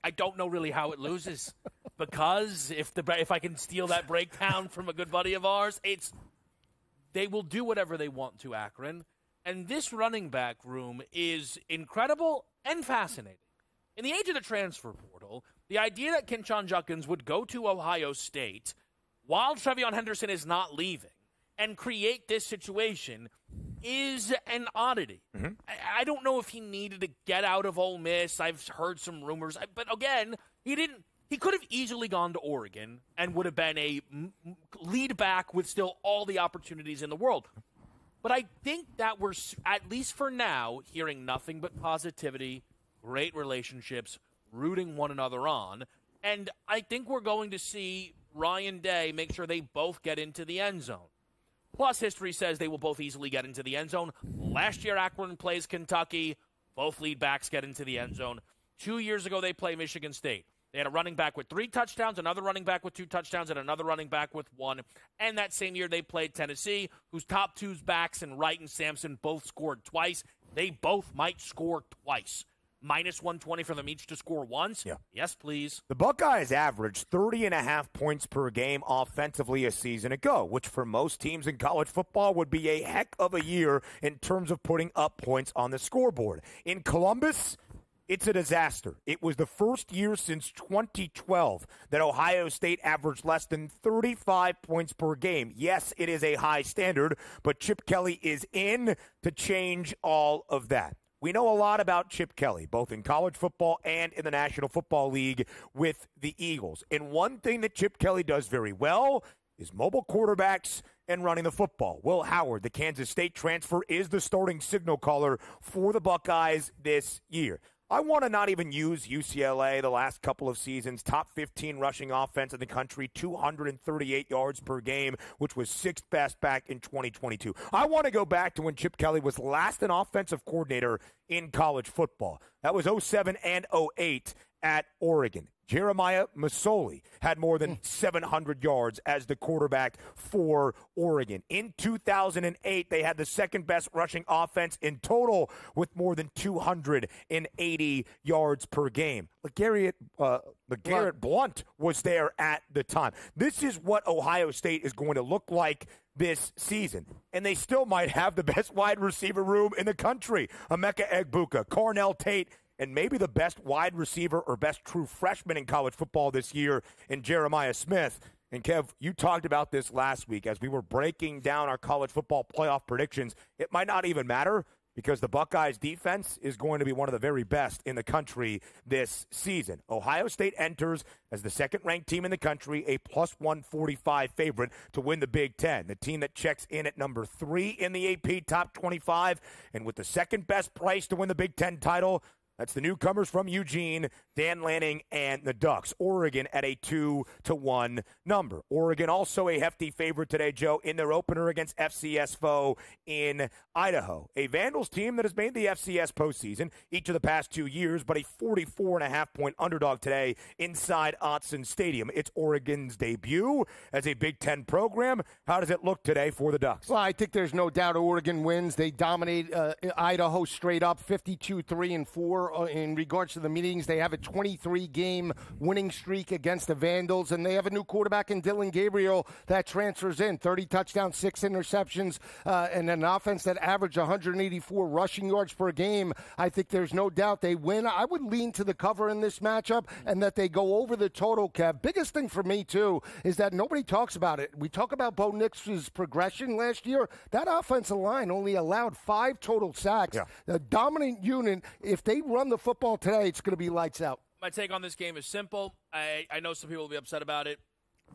I don't know really how it loses, because if I can steal that breakdown from a good buddy of ours, they will do whatever they want to Akron. And this running back room is incredible and fascinating. In the age of the transfer portal, the idea that Quinshon Junkins would go to Ohio State while Travion Henderson is not leaving and create this situation is an oddity. Mm-hmm. I don't know if he needed to get out of Ole Miss. I've heard some rumors. But again, he didn't. He could have easily gone to Oregon and would have been a lead back with still all the opportunities in the world. But I think that we're, at least for now, hearing nothing but positivity, great relationships, rooting one another on. And I think we're going to see Ryan Day make sure they both get into the end zone. Plus, history says they will both easily get into the end zone. Last year, Akron plays Kentucky. Both lead backs get into the end zone. 2 years ago, they play Michigan State. They had a running back with 3 touchdowns, another running back with 2 touchdowns, and another running back with 1. And that same year, they played Tennessee, whose top 2 backs in Wright and Sampson both scored twice. They both might score twice. Minus 120 for them each to score once? Yeah. Yes, please. The Buckeyes averaged 30.5 points per game offensively a season ago, which for most teams in college football would be a heck of a year in terms of putting up points on the scoreboard. In Columbus, it's a disaster. It was the first year since 2012 that Ohio State averaged less than 35 points per game. Yes, it is a high standard, but Chip Kelly is in to change all of that. We know a lot about Chip Kelly, both in college football and in the National Football League with the Eagles. And one thing that Chip Kelly does very well is mobile quarterbacks and running the football. Will Howard, the Kansas State transfer, is the starting signal caller for the Buckeyes this year. I want to not even use UCLA the last couple of seasons. Top 15 rushing offense in the country, 238 yards per game, which was 6th best back in 2022. I want to go back to when Chip Kelly was last an offensive coordinator in college football. That was 07 and 08 at Oregon. Jeremiah Masoli had more than 700 yards as the quarterback for Oregon. In 2008, they had the second best rushing offense in total with more than 280 yards per game. LeGarrette Blount was there at the time. This is what Ohio State is going to look like this season. And they still might have the best wide receiver room in the country. Emeka Egbuka, Cornell Tate, and maybe the best wide receiver or best true freshman in college football this year in Jeremiah Smith. And, Kev, you talked about this last week as we were breaking down our college football playoff predictions. It might not even matter because the Buckeyes' defense is going to be one of the very best in the country this season. Ohio State enters as the second-ranked team in the country, a plus 145 favorite to win the Big Ten. The team that checks in at number 3 in the AP Top 25, and with the second-best price to win the Big Ten title, that's the newcomers from Eugene, Dan Lanning, and the Ducks. Oregon at a 2-1 number. Oregon also a hefty favorite today, Joe, in their opener against FCS foe in Idaho. A Vandals team that has made the FCS postseason each of the past 2 years, but a 44.5-point underdog today inside Autzen Stadium. It's Oregon's debut as a Big Ten program. How does it look today for the Ducks? Well, I think there's no doubt Oregon wins. They dominate Idaho straight up, 52-3-4. In regards to the meetings, they have a 23-game winning streak against the Vandals, and they have a new quarterback in Dylan Gabriel that transfers in. 30 touchdowns, 6 interceptions, and an offense that averaged 184 rushing yards per game. I think there's no doubt they win. I would lean to the cover in this matchup and that they go over the total, Kev. Biggest thing for me, too, is that nobody talks about it. We talk about Bo Nix's progression last year. That offensive line only allowed 5 total sacks. Yeah. The dominant unit, if they run the football today, it's going to be lights out. My take on this game is simple. I know some people will be upset about it.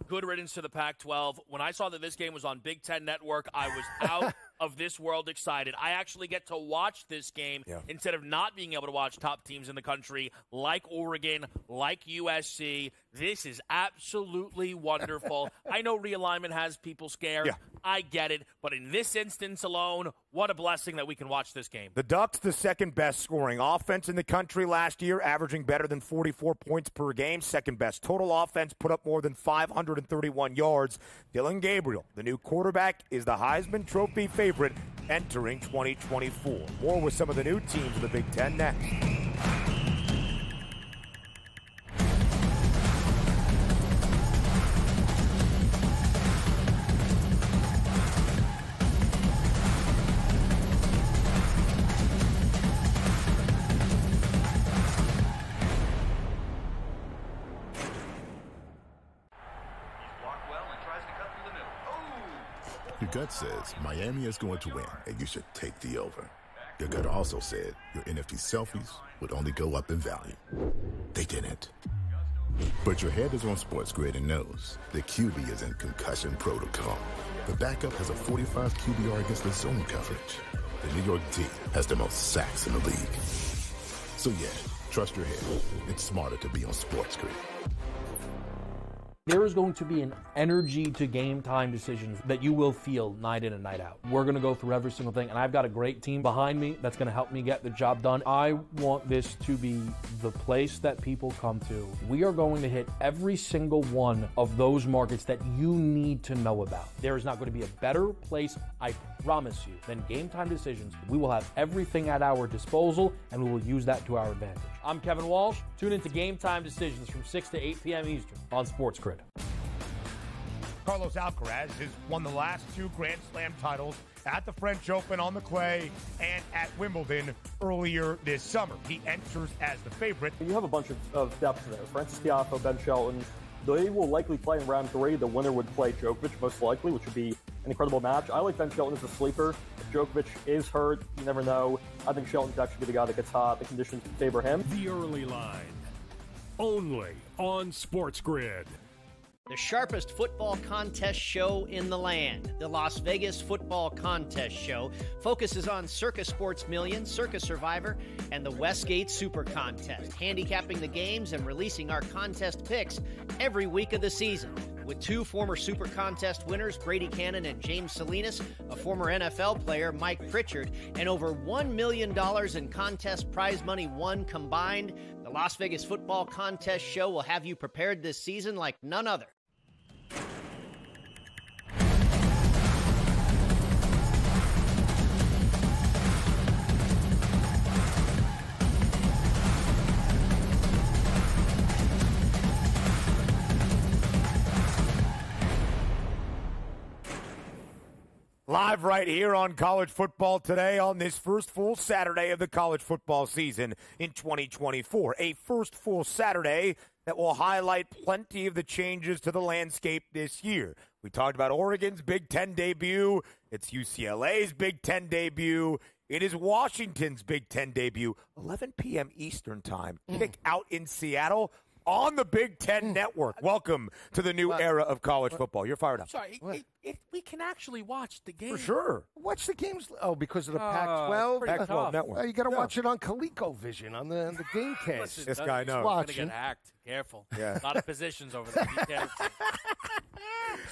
Good riddance to the Pac-12. When I saw that this game was on Big Ten Network, I was out of this world excited. I actually get to watch this game instead of not being able to watch top teams in the country like Oregon, like USC. This is absolutely wonderful. I know realignment has people scared. Yeah. I get it. But in this instance alone, what a blessing that we can watch this game. The Ducks, the second best scoring offense in the country last year, averaging better than 44 points per game. Second best total offense, put up more than 531 yards. Dylan Gabriel, the new quarterback, is the Heisman Trophy favorite entering 2024. More with some of the new teams in the Big Ten next. Your gut says Miami is going to win, and you should take the over. Your gut also said your NFT selfies would only go up in value. They didn't. But your head is on SportsGrid and knows the QB is in concussion protocol. The backup has a 45 QBR against the zone coverage. The New York D has the most sacks in the league. So yeah, trust your head. It's smarter to be on SportsGrid. There is going to be an energy to game time decisions that you will feel night in and night out. We're going to go through every single thing, and I've got a great team behind me that's going to help me get the job done. I want this to be the place that people come to. We are going to hit every single one of those markets that you need to know about. There is not going to be a better place, I promise you, than Game Time Decisions. We will have everything at our disposal, and we will use that to our advantage. I'm Kevin Walsh. Tune into Game Time Decisions from 6 to 8 p.m. Eastern on SportsGrid. Carlos Alcaraz has won the last 2 Grand Slam titles at the French Open on the clay and at Wimbledon earlier this summer. He enters as the favorite. You have a bunch of depth there. Francis Tiafoe, Ben Shelton. They will likely play in round 3. The winner would play Djokovic, most likely, which would be an incredible match. I like Ben Shelton as a sleeper. If Djokovic is hurt, you never know. I think Shelton could actually be the guy that gets hot. The conditions favor him. The early line, only on SportsGrid. The sharpest football contest show in the land, the Las Vegas Football Contest Show, focuses on Circa Sports Million, Circa Survivor, and the Westgate Super Contest, handicapping the games and releasing our contest picks every week of the season. With 2 former Super Contest winners, Brady Cannon and James Salinas, a former NFL player, Mike Pritchard, and over $1 million in contest prize money won combined, the Las Vegas Football Contest Show will have you prepared this season like none other. Live right here on College Football Today on this first full Saturday of the college football season in 2024. A first full Saturday that will highlight plenty of the changes to the landscape this year. We talked about Oregon's Big Ten debut. It's UCLA's Big Ten debut. It is Washington's Big Ten debut. 11 p.m. Eastern time. Kick out in Seattle on the Big Ten Network. Welcome to the new era of college football. You're fired up. Sorry, we can actually watch the game. For sure. Watch the games. Oh, because of the Pac-12? Pac-12 Network. You got to watch it on ColecoVision on the game cast. This guy knows. Going to get hacked. Careful. Yeah. A lot of positions over there. Be careful.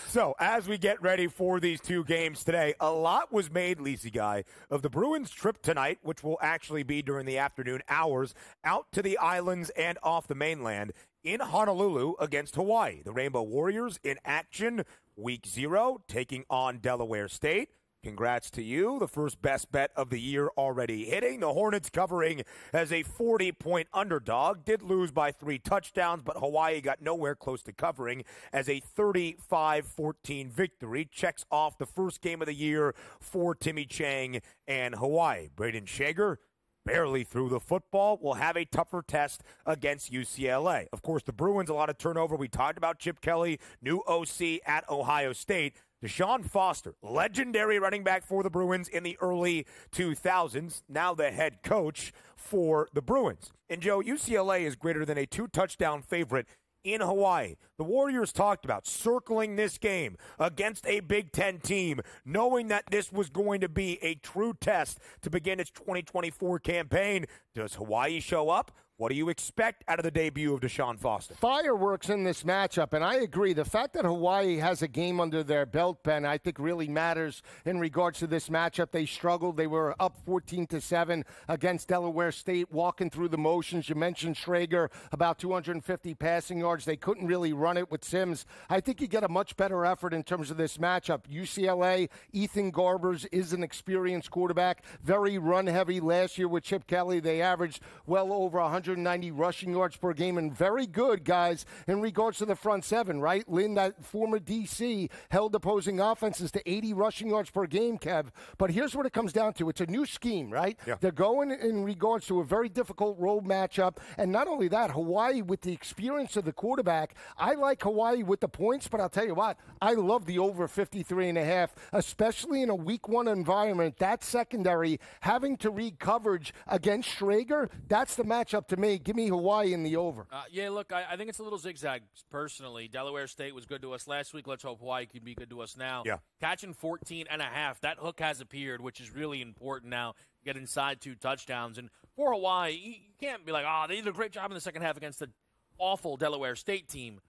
So, as we get ready for these 2 games today, a lot was made, Lisi Guy, of the Bruins' trip tonight, which will actually be during the afternoon hours, out to the islands and off the mainland in Honolulu against Hawaii. The Rainbow Warriors in action, Week 0, taking on Delaware State. Congrats to you. The first best bet of the year already hitting. The Hornets covering as a 40-point underdog. Did lose by 3 touchdowns, but Hawaii got nowhere close to covering as a 35-14 victory. Checks off the first game of the year for Timmy Chang and Hawaii. Braden Shager barely threw the football, will have a tougher test against UCLA. Of course, the Bruins, a lot of turnover. We talked about Chip Kelly, new OC at Ohio State. Deshaun Foster, legendary running back for the Bruins in the early 2000s, now the head coach for the Bruins. And, Joe, UCLA is greater than a 2-touchdown favorite in Hawaii. The Warriors talked about circling this game against a Big Ten team, knowing that this was going to be a true test to begin its 2024 campaign. Does Hawaii show up? What do you expect out of the debut of Deshaun Foster? Fireworks in this matchup, and I agree. The fact that Hawaii has a game under their belt, Ben, I think really matters in regards to this matchup. They struggled. They were up 14-7 against Delaware State, walking through the motions. You mentioned Schrager, about 250 passing yards. They couldn't really run it with Sims. I think you get a much better effort in terms of this matchup. UCLA, Ethan Garbers is an experienced quarterback, very run-heavy. Last year with Chip Kelly, they averaged well over 100 190 rushing yards per game, and very good, guys, in regards to the front seven, right? Lynn, that former DC, held opposing offenses to 80 rushing yards per game, Kev. But here's what it comes down to. It's a new scheme, right? Yeah. They're going in regards to a very difficult road matchup. And not only that, Hawaii, with the experience of the quarterback, I like Hawaii with the points, but I'll tell you what, I love the over 53.5, especially in a week one environment. That secondary having to read coverage against Schrager, that's the matchup to me. Give me Hawaii in the over. Yeah, look, I think it's a little zigzag, personally. Delaware State was good to us last week. Let's hope Hawaii can be good to us now. Yeah. Catching 14.5, that hook has appeared, which is really important now. Get inside 2 touchdowns. And for Hawaii, you can't be like, they did a great job in the second half against the awful Delaware State team.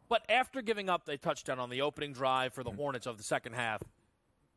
But after giving up a touchdown on the opening drive for the Hornets of the second half,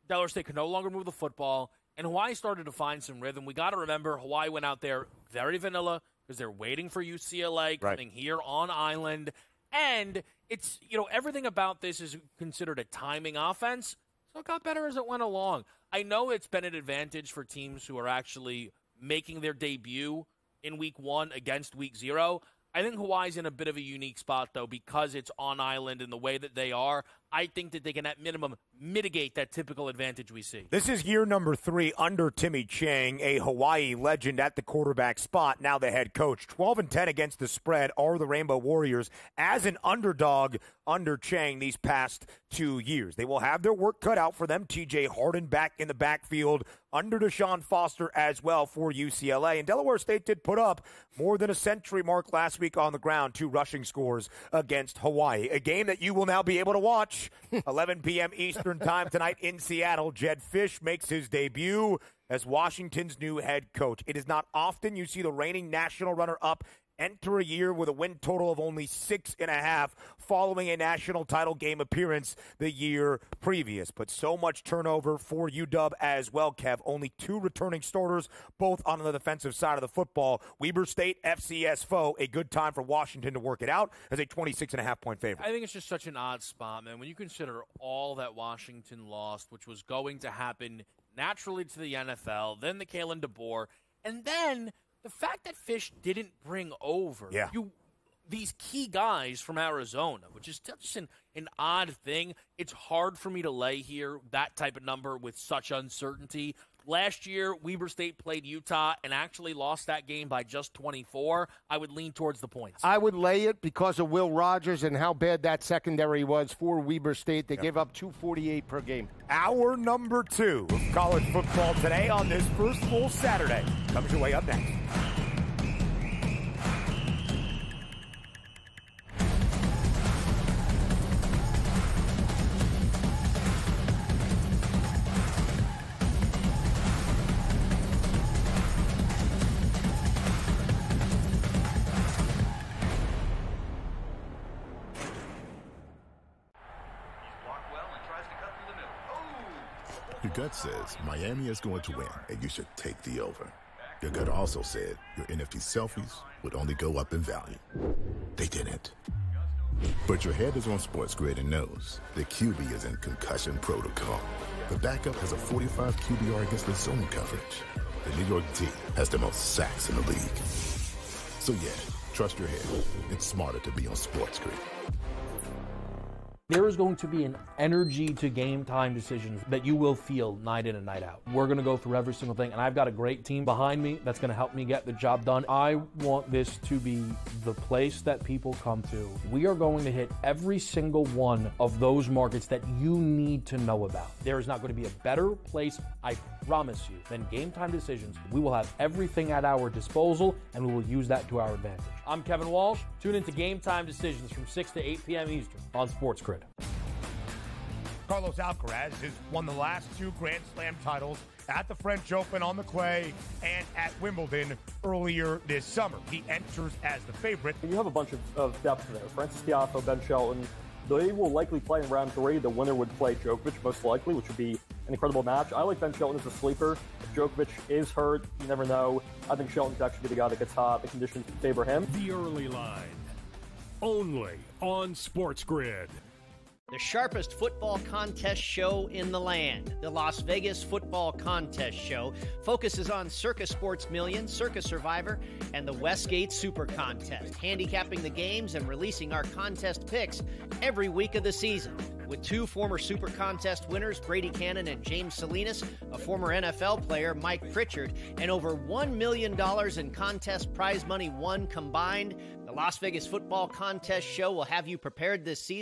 Delaware State could no longer move the football, and Hawaii started to find some rhythm. We got to remember, Hawaii went out there very vanilla because they're waiting for UCLA coming here on island. And it's, everything about this is considered a timing offense, so it got better as it went along. I know it's been an advantage for teams who are actually making their debut in week 1 against week 0. I think Hawaii's in a bit of a unique spot, though, because it's on island in the way that they are. I think that they can, at minimum, mitigate that typical advantage we see. This is year number 3 under Timmy Chang, a Hawaii legend at the quarterback spot, now the head coach. 12-10 against the spread are the Rainbow Warriors as an underdog under Chang these past 2 years. They will have their work cut out for them. TJ Harden back in the backfield under Deshaun Foster as well for UCLA. And Delaware State did put up more than a century mark last week on the ground, 2 rushing scores against Hawaii. A game that you will now be able to watch 11 p.m. Eastern time tonight in Seattle. Jed Fish makes his debut as Washington's new head coach. It is not often you see the reigning national runner-up enter a year with a win total of only 6.5 following a national title game appearance the year previous. But so much turnover for UW as well, Kev. Only 2 returning starters, both on the defensive side of the football. Weber State, FCS foe, a good time for Washington to work it out as a 26.5-point favorite. I think it's just such an odd spot, man. When you consider all that Washington lost, which was going to happen naturally to the NFL, then the Kalen DeBoer, and then the fact that Fish didn't bring over these key guys from Arizona, which is just an odd thing. It's hard for me to lay here that type of number with such uncertainty. Last year, Weber State played Utah and actually lost that game by just 24. I would lean towards the points. I would lay it because of Will Rogers and how bad that secondary was for Weber State. They gave up 248 per game. Hour number 2 of college football today on this first full Saturday comes your way up next. Your gut says Miami is going to win, and you should take the over. Your gut also said your NFT selfies would only go up in value. They didn't. But your head is on SportsGrid and knows the QB is in concussion protocol. The backup has a 45 QBR against the zone coverage. The New York D has the most sacks in the league. So yeah, trust your head. It's smarter to be on SportsGrid. There is going to be an energy to game time decisions that you will feel night in and night out. We're going to go through every single thing, and I've got a great team behind me that's going to help me get the job done. I want this to be the place that people come to. We are going to hit every single one of those markets that you need to know about. There is not going to be a better place, I promise you, than Game Time Decisions. We will have everything at our disposal, and we will use that to our advantage. I'm Kevin Walsh. Tune into Game Time Decisions from 6 to 8 p.m. Eastern on SportsGrid. Carlos Alcaraz has won the last 2 Grand Slam titles at the French Open on the clay and at Wimbledon earlier this summer. He enters as the favorite. You have a bunch of depth there. Francis Tiafoe, Ben Shelton. They will likely play in round 3. The winner would play Djokovic, most likely, which would be an incredible match. I like Ben Shelton as a sleeper. If Djokovic is hurt, you never know. I think Shelton could actually be the guy that gets hot. The conditions favor him. The early line, only on SportsGrid. The sharpest football contest show in the land, the Las Vegas Football Contest Show, focuses on Circa Sports Million, Circa Survivor, and the Westgate Super Contest, handicapping the games and releasing our contest picks every week of the season. With two former Super Contest winners, Brady Cannon and James Salinas, a former NFL player, Mike Pritchard, and over $1 million in contest prize money won combined, the Las Vegas Football Contest Show will have you prepared this season